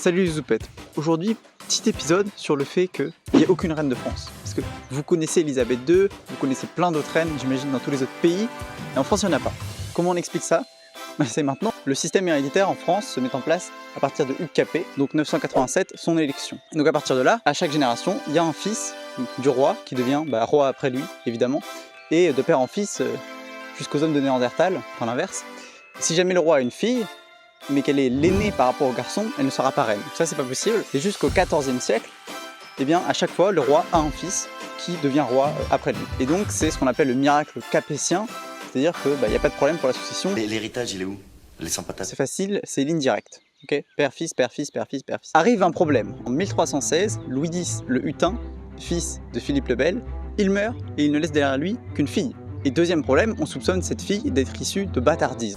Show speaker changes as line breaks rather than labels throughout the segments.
Salut les zoupettes. Aujourd'hui, petit épisode sur le fait qu'il n'y a aucune reine de France. Parce que vous connaissez Elisabeth II, vous connaissez plein d'autres reines, j'imagine, dans tous les autres pays, et en France, il n'y en a pas. Comment on explique ça? C'est maintenant. Le système héréditaire en France se met en place à partir de Hugues Capet, donc 987, son élection. Donc à partir de là, à chaque génération, il y a un fils du roi qui devient roi après lui, évidemment, et de père en fils jusqu'aux hommes de Néandertal, enfin l'inverse. Si jamais le roi a une fille, mais qu'elle est l'aînée par rapport au garçon, elle ne sera pas reine. Ça, c'est pas possible. Et jusqu'au XIVe siècle, eh bien, à chaque fois, le roi a un fils qui devient roi après lui. Et donc, c'est ce qu'on appelle le miracle capétien, c'est-à-dire qu'il n'y a pas de problème pour la succession.
L'héritage, il est où? Les sans patates.
C'est facile, c'est ligne directe. Okay, père, fils, père, fils, père, fils, père, fils. Arrive un problème. En 1316, Louis X le Hutin, fils de Philippe le Bel, il meurt et il ne laisse derrière lui qu'une fille. Et deuxième problème, on soupçonne cette fille d'être issue de bâtardise.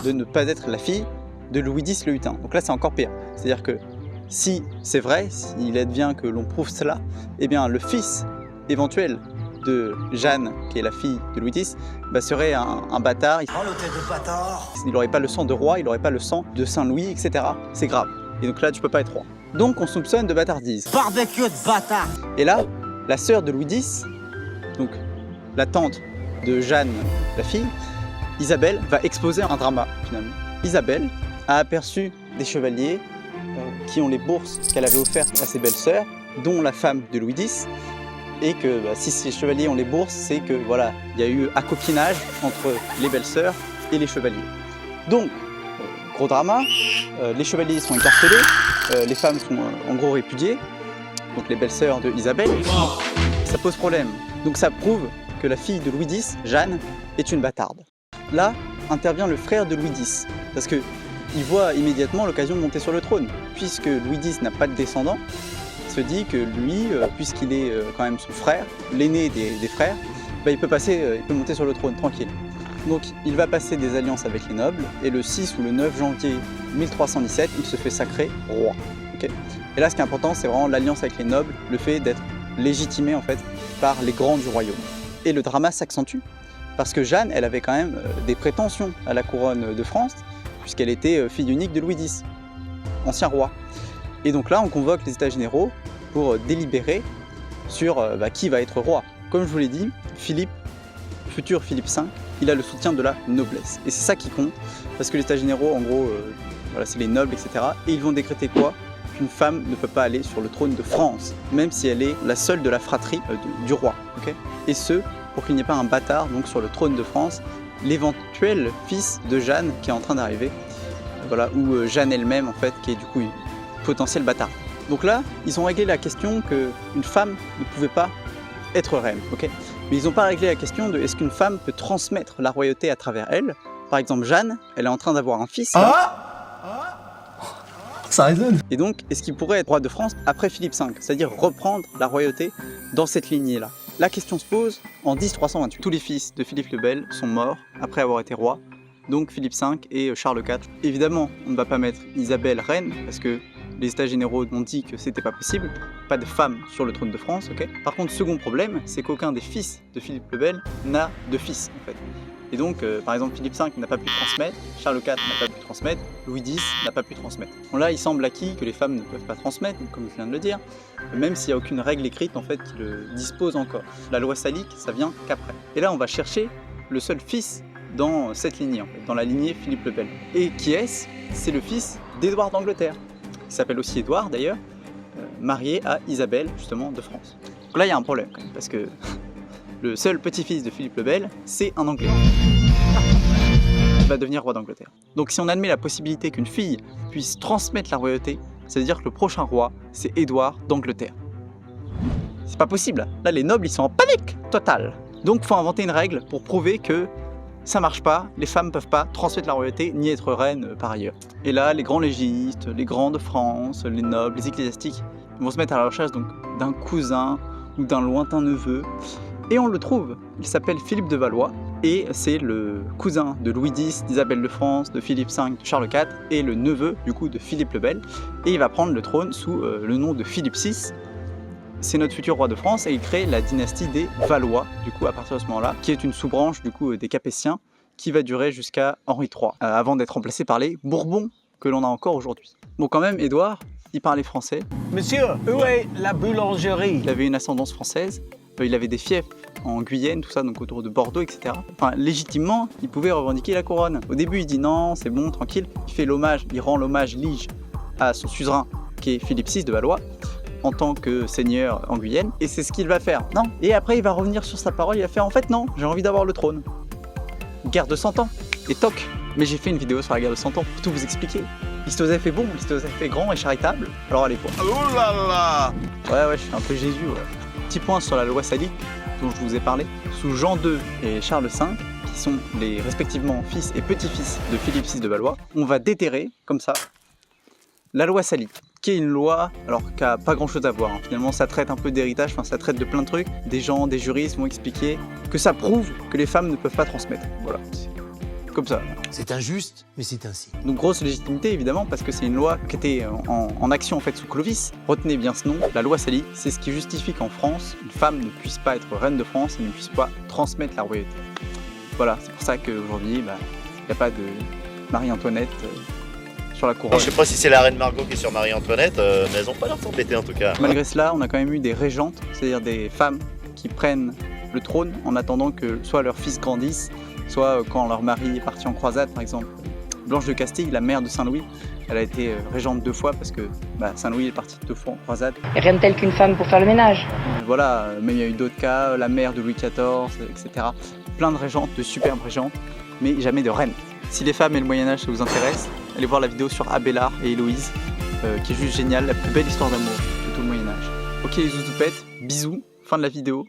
De ne pas être la fille de Louis X le Hutin. Donc là, c'est encore pire. C'est-à-dire que si c'est vrai, s'il advient que l'on prouve cela, eh bien le fils éventuel de Jeanne, qui est la fille de Louis X, serait un bâtard. Il n'aurait pas le sang de roi, il n'aurait pas le sang de Saint-Louis, etc. C'est grave. Et donc là, tu peux pas être roi. Donc on soupçonne de bâtardise.
Barbecue de bâtard.
Et là, la sœur de Louis X, donc la tante de Jeanne, la fille, Isabelle, va exposer un drama finalement. Isabelle a aperçu des chevaliers qui ont les bourses qu'elle avait offertes à ses belles-sœurs, dont la femme de Louis X, et que si ces chevaliers ont les bourses, c'est que voilà, il y a eu accopinage entre les belles-sœurs et les chevaliers. Donc, gros drama, les chevaliers sont écartelés, les femmes sont en gros répudiées, donc les belles-sœurs de Isabelle. Ça pose problème. Donc ça prouve que la fille de Louis X, Jeanne, est une bâtarde. Là intervient le frère de Louis X, parce qu'il voit immédiatement l'occasion de monter sur le trône. Puisque Louis X n'a pas de descendant, il se dit que lui, puisqu'il est quand même son frère, l'aîné des frères, il peut monter sur le trône tranquille. Donc il va passer des alliances avec les nobles, et le 6 ou le 9 janvier 1317, il se fait sacrer roi. Okay, et là ce qui est important, c'est vraiment l'alliance avec les nobles, le fait d'être légitimé en fait par les grands du royaume. Et le drama s'accentue, parce que Jeanne, elle avait quand même des prétentions à la couronne de France, puisqu'elle était fille unique de Louis X, ancien roi. Et donc là, on convoque les États généraux pour délibérer sur qui va être roi. Comme je vous l'ai dit, Philippe, futur Philippe V, il a le soutien de la noblesse. Et c'est ça qui compte, parce que les États généraux, en gros, c'est les nobles, etc. Et ils vont décréter quoi? Qu'une femme ne peut pas aller sur le trône de France, même si elle est la seule de la fratrie du roi. Okay, et ce, pour qu'il n'y ait pas un bâtard donc, sur le trône de France, l'éventuel fils de Jeanne qui est en train d'arriver, ou Jeanne elle-même en fait, qui est du coup une potentielle bâtard. Donc là, ils ont réglé la question qu'une femme ne pouvait pas être reine, okay, mais ils n'ont pas réglé la question de est-ce qu'une femme peut transmettre la royauté à travers elle. Par exemple, Jeanne, elle est en train d'avoir un fils.
Ça résonne.
Et donc, est-ce qu'il pourrait être roi de France après Philippe V, c'est-à-dire reprendre la royauté dans cette lignée-là? La question se pose en 1328. Tous les fils de Philippe le Bel sont morts après avoir été rois, donc Philippe V et Charles IV. Évidemment, on ne va pas mettre Isabelle reine, parce que les États généraux ont dit que c'était pas possible, pas de femme sur le trône de France, ok. Par contre, second problème, c'est qu'aucun des fils de Philippe le Bel n'a de fils, en fait. Et donc, par exemple, Philippe V n'a pas pu transmettre, Charles IV n'a pas pu transmettre, Louis X n'a pas pu transmettre. Bon, là, il semble acquis que les femmes ne peuvent pas transmettre, comme je viens de le dire, même s'il n'y a aucune règle écrite en fait qui le dispose encore. La loi salique, ça vient qu'après. Et là, on va chercher le seul fils dans cette lignée, en fait, dans la lignée Philippe le Bel. Et qui est-ce? C'est le fils d'Édouard d'Angleterre, qui s'appelle aussi Édouard d'ailleurs, marié à Isabelle, justement, de France. Donc là, il y a un problème quand même, parce que le seul petit-fils de Philippe le Bel, c'est un Anglais. Il va devenir roi d'Angleterre. Donc si on admet la possibilité qu'une fille puisse transmettre la royauté, ça veut dire que le prochain roi, c'est Édouard d'Angleterre. C'est pas possible. Là, les nobles, ils sont en panique totale. Donc il faut inventer une règle pour prouver que ça marche pas, les femmes peuvent pas transmettre la royauté ni être reines par ailleurs. Et là, les grands légistes, les grands de France, les nobles, les ecclésiastiques vont se mettre à la recherche d'un cousin ou d'un lointain neveu. Et on le trouve, il s'appelle Philippe de Valois, et c'est le cousin de Louis X, d'Isabelle de France, de Philippe V, de Charles IV, et le neveu du coup de Philippe le Bel, et il va prendre le trône sous le nom de Philippe VI. C'est notre futur roi de France, et il crée la dynastie des Valois, du coup à partir de ce moment-là, qui est une sous-branche du coup des Capétiens, qui va durer jusqu'à Henri III, avant d'être remplacé par les Bourbons que l'on a encore aujourd'hui. Bon, quand même, Édouard, il parlait français,
Monsieur, où est la boulangerie?
il avait une ascendance française, il avait des fiefs en Guyenne, tout ça, donc autour de Bordeaux, etc. Enfin, légitimement, il pouvait revendiquer la couronne. Au début, il dit non, c'est bon, tranquille. Il fait l'hommage, il rend l'hommage lige à son suzerain, qui est Philippe VI de Valois, en tant que seigneur en Guyenne, et c'est ce qu'il va faire. Non. Et après, il va revenir sur sa parole, il va faire en fait non, j'ai envie d'avoir le trône. Guerre de 100 ans, et toc. Mais j'ai fait une vidéo sur la guerre de 100 ans pour tout vous expliquer. L'Histosèphe est bon, l'Histosèphe est grand et charitable, alors allez voir.
Oh là là!
Ouais, je suis un peu Jésus, ouais. Petit point sur la loi salique dont je vous ai parlé. Sous Jean II et Charles V, qui sont les respectivement fils et petits-fils de Philippe VI de Valois, on va déterrer, comme ça, la loi salique, qui est une loi, alors qui n'a pas grand-chose à voir. Hein. Finalement, ça traite un peu d'héritage, enfin, ça traite de plein de trucs. Des gens, des juristes vont expliquer que ça prouve que les femmes ne peuvent pas transmettre. Voilà, c'est comme ça.
C'est injuste, mais c'est ainsi.
Donc grosse légitimité évidemment parce que c'est une loi qui était en action en fait sous Clovis. Retenez bien ce nom, la loi salique, c'est ce qui justifie qu'en France, une femme ne puisse pas être reine de France et ne puisse pas transmettre la royauté. Voilà, c'est pour ça qu'aujourd'hui, il n'y a pas de Marie-Antoinette sur la couronne.
Je sais pas si c'est la reine Margot qui est sur Marie-Antoinette, mais elles ont pas l'air de s'embêter en tout cas.
Malgré cela, on a quand même eu des régentes, c'est-à-dire des femmes qui prennent le trône en attendant que soit leur fils grandisse, soit quand leur mari est parti en croisade, par exemple. Blanche de Castille, la mère de Saint-Louis, elle a été régente 2 fois parce que Saint-Louis est parti 2 fois en croisade.
Et rien de tel qu'une femme pour faire le ménage.
Voilà, même il y a eu d'autres cas, la mère de Louis XIV, etc. Plein de régentes, de superbes régentes, mais jamais de reines. Si les femmes et le Moyen-Âge ça vous intéresse, allez voir la vidéo sur Abélard et Héloïse, qui est juste géniale, la plus belle histoire d'amour de tout le Moyen-Âge. Ok les zouzoupettes, bisous, fin de la vidéo.